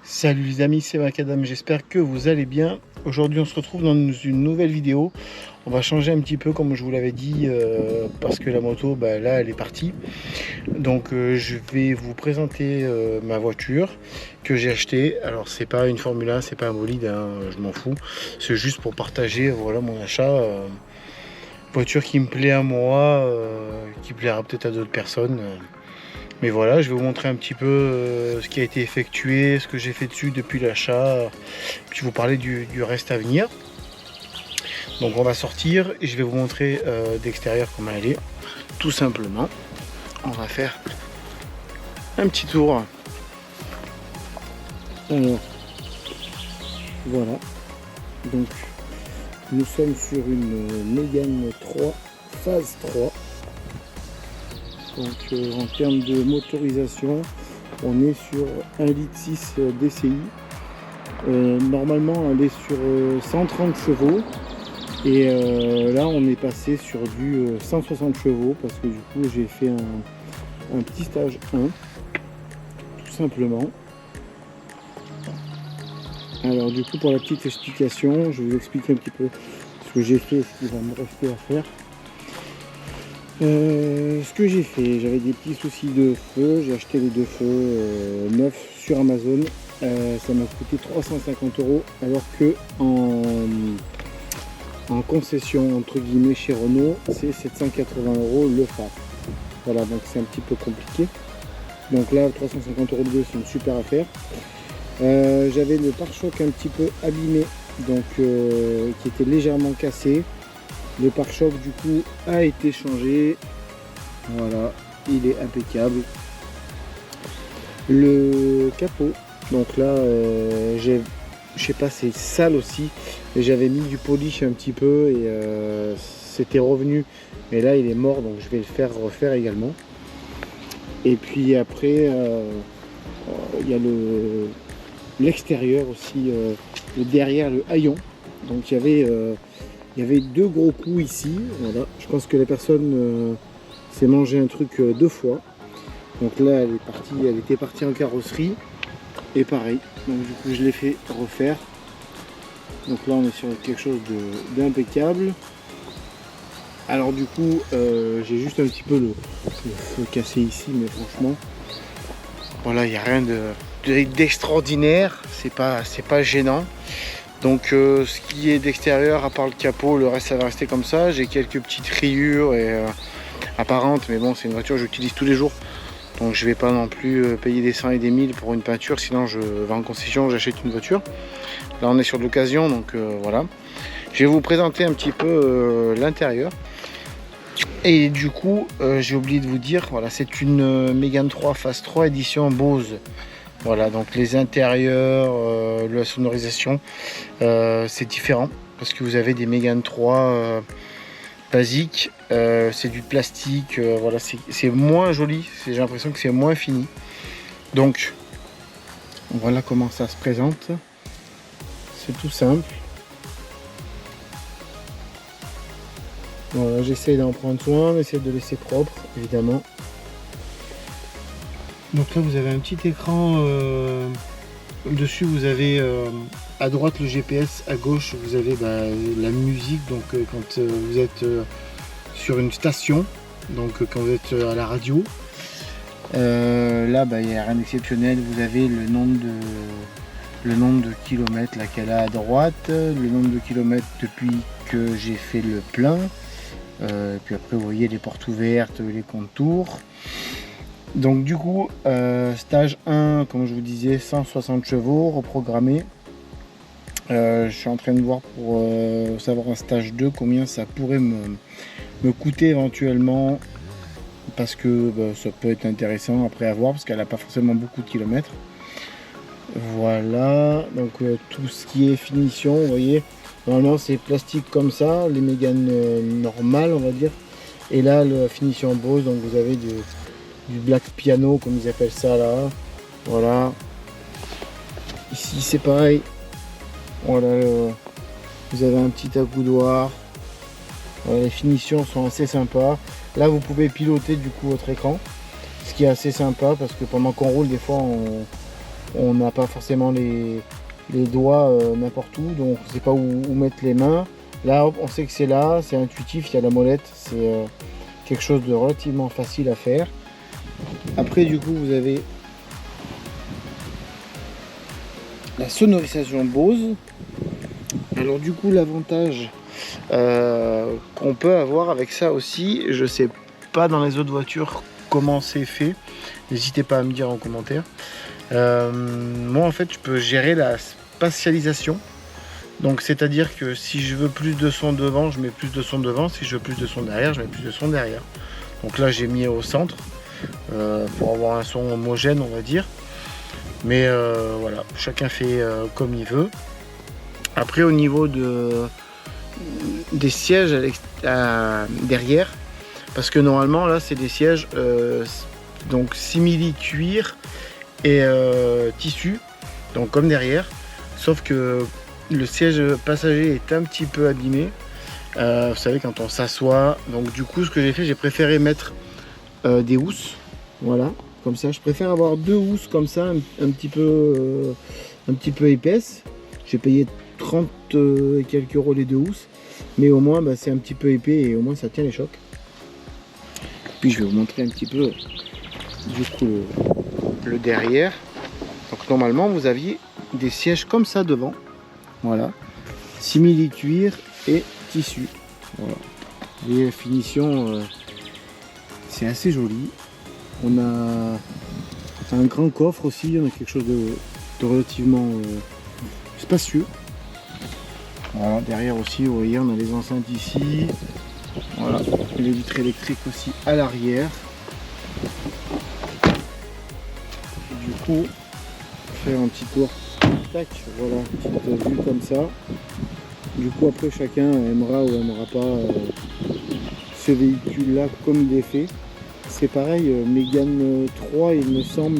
Salut les amis, c'est Macadam, j'espère que vous allez bien. Aujourd'hui on se retrouve dans une nouvelle vidéo. On va changer un petit peu comme je vous l'avais dit parce que la moto là elle est partie. Donc je vais vous présenter ma voiture que j'ai achetée. Alors c'est pas une Formule 1, c'est pas un bolide, hein, je m'en fous. C'est juste pour partager voilà mon achat. Voiture qui me plaît à moi, qui plaira peut-être à d'autres personnes. Mais voilà, je vais vous montrer un petit peu ce qui a été effectué, ce que j'ai fait dessus depuis l'achat, puis vous parler du reste à venir. Donc on va sortir et je vais vous montrer d'extérieur comment elle est. Tout simplement, on va faire un petit tour. Alors, voilà. Donc nous sommes sur une Mégane 3 phase 3. Donc en termes de motorisation, on est sur 1,6 litre DCI. Normalement elle est sur 130 chevaux et là on est passé sur du 160 chevaux parce que du coup j'ai fait un petit stage 1 tout simplement. Alors du coup pour la petite explication, je vais vous expliquer un petit peu ce que j'ai fait et ce qu'il va me rester à faire. Ce que j'ai fait, j'avais des petits soucis de feu, j'ai acheté les deux feux neufs sur Amazon, ça m'a coûté 350 € alors que en concession entre guillemets chez Renault c'est 780 € le phare. Voilà, donc c'est un petit peu compliqué. Donc là 350 € de deux, c'est une super affaire. J'avais le pare-choc un petit peu abîmé, donc qui était légèrement cassé. Le pare-choc du coup a été changé. Voilà, il est impeccable. Le capot, donc là je sais pas, c'est sale aussi. J'avais mis du polish un petit peu et c'était revenu. Mais là il est mort, donc je vais le faire refaire également. Et puis après il y a l'extérieur aussi, le derrière, le haillon. Donc il y avait deux gros coups ici. Voilà. Je pense que la personne s'est mangé un truc deux fois. Donc là elle était partie en carrosserie. Et pareil. Donc du coup je l'ai fait refaire. Donc là on est sur quelque chose d'impeccable. Alors du coup j'ai juste un petit peu le feu cassé ici, mais franchement voilà, il n'y a rien d'extraordinaire, c'est pas gênant. Donc ce qui est d'extérieur, à part le capot, le reste ça va rester comme ça. J'ai quelques petites rayures apparentes, mais bon, c'est une voiture que j'utilise tous les jours. Donc je vais pas non plus payer des 100 et des 1000 pour une peinture, sinon je vais en concession, j'achète une voiture. Là on est sur de l'occasion, donc voilà. Je vais vous présenter un petit peu l'intérieur. Et du coup, j'ai oublié de vous dire, voilà, c'est une Mégane 3 phase 3 édition Bose. Voilà, donc les intérieurs, la sonorisation, c'est différent parce que vous avez des Mégane 3 basiques, c'est du plastique, voilà, c'est moins joli, j'ai l'impression que c'est moins fini. Donc, voilà comment ça se présente. C'est tout simple. Voilà, j'essaie d'en prendre soin, d'essayer de laisser propre, évidemment. Donc là, vous avez un petit écran. Dessus, vous avez à droite le GPS, à gauche, vous avez la musique. Donc, quand vous êtes sur une station, donc quand vous êtes à la radio, là, il n'y a rien d'exceptionnel. Vous avez le nombre de kilomètres qu'elle a à droite, le nombre de kilomètres depuis que j'ai fait le plein. Puis après vous voyez les portes ouvertes, les contours. Donc du coup stage 1, comme je vous disais, 160 chevaux reprogrammé. Je suis en train de voir pour savoir un stage 2 combien ça pourrait me coûter éventuellement, parce que ça peut être intéressant après à voir, parce qu'elle n'a pas forcément beaucoup de kilomètres. Voilà, donc tout ce qui est finition, vous voyez, normalement c'est plastique comme ça, les Mégane normales on va dire. Et là la finition Bose, donc vous avez du black piano comme ils appellent ça là. Voilà. Ici c'est pareil. Voilà, vous avez un petit accoudoir. Voilà, les finitions sont assez sympas. Là vous pouvez piloter du coup votre écran, ce qui est assez sympa parce que pendant qu'on roule des fois on n'a pas forcément les doigts n'importe où, donc on ne sait pas où mettre les mains. Là, hop, on sait que c'est là, c'est intuitif, il y a la molette, c'est quelque chose de relativement facile à faire. Après, du coup, vous avez la sonorisation Bose. Alors du coup, l'avantage qu'on peut avoir avec ça aussi, je sais pas dans les autres voitures comment c'est fait, n'hésitez pas à me dire en commentaire. Moi en fait je peux gérer la spatialisation, donc c'est à dire que si je veux plus de son devant, je mets plus de son devant, si je veux plus de son derrière, je mets plus de son derrière. Donc là j'ai mis au centre pour avoir un son homogène, on va dire, mais voilà, chacun fait comme il veut. Après au niveau des sièges derrière, parce que normalement là c'est des sièges donc simili cuir et tissu, donc comme derrière, sauf que le siège passager est un petit peu abîmé, vous savez quand on s'assoit, donc du coup ce que j'ai fait, j'ai préféré mettre des housses, voilà, comme ça, je préfère avoir 2 housses comme ça, un petit peu épaisses. J'ai payé 30 et quelques euros les 2 housses, mais au moins c'est un petit peu épais et au moins ça tient les chocs. Puis je vais vous montrer un petit peu du coup le derrière. Donc normalement vous aviez des sièges comme ça devant, voilà, simili cuir et tissu, voilà. Vous voyez la finition, c'est assez joli. On a un grand coffre aussi, on a quelque chose de relativement spacieux. Voilà, derrière aussi, vous voyez, on a les enceintes ici. Voilà, les vitres électriques aussi à l'arrière. Du coup, faire un petit tour. Tac, voilà, petite vue comme ça. Du coup, après, chacun aimera ou aimera pas ce véhicule-là comme il est fait. C'est pareil, Mégane 3, il me semble,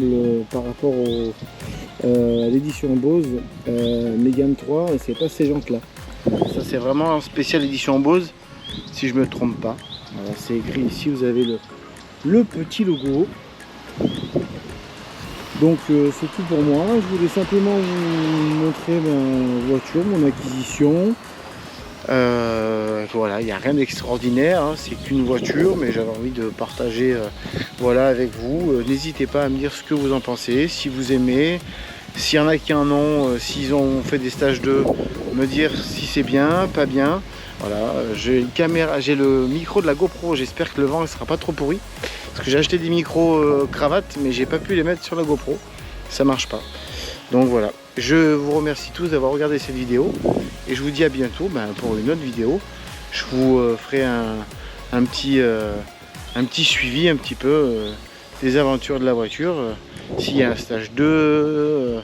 par rapport à l'édition Bose, Mégane 3, c'est pas ces jantes-là. Ça, c'est vraiment spécial édition Bose, si je me trompe pas. Voilà, c'est écrit ici, vous avez le petit logo. Donc c'est tout pour moi. Je voulais simplement vous montrer ma voiture, mon acquisition. Voilà, il n'y a rien d'extraordinaire, hein, c'est qu'une voiture, mais j'avais envie de partager voilà, avec vous. N'hésitez pas à me dire ce que vous en pensez, si vous aimez, s'il y en a qui en ont, s'ils ont fait des stages 2, me dire si c'est bien, pas bien. Voilà, j'ai une caméra, j'ai le micro de la GoPro, j'espère que le vent ne sera pas trop pourri, parce que j'ai acheté des micros cravates, mais j'ai pas pu les mettre sur la GoPro, ça marche pas. Donc voilà, je vous remercie tous d'avoir regardé cette vidéo et je vous dis à bientôt pour une autre vidéo. Je vous ferai un petit suivi un petit peu des aventures de la voiture, s'il y a un stage 2,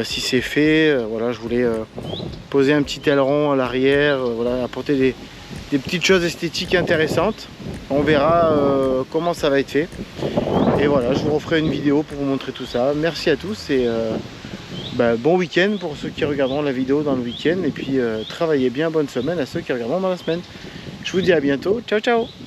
si c'est fait. Voilà, je voulais poser un petit aileron à l'arrière, voilà, apporter des petites choses esthétiques intéressantes. On verra comment ça va être fait. Et voilà, je vous referai une vidéo pour vous montrer tout ça. Merci à tous et bon week-end pour ceux qui regarderont la vidéo dans le week-end. Et puis travaillez bien, bonne semaine à ceux qui regarderont dans la semaine. Je vous dis à bientôt. Ciao, ciao!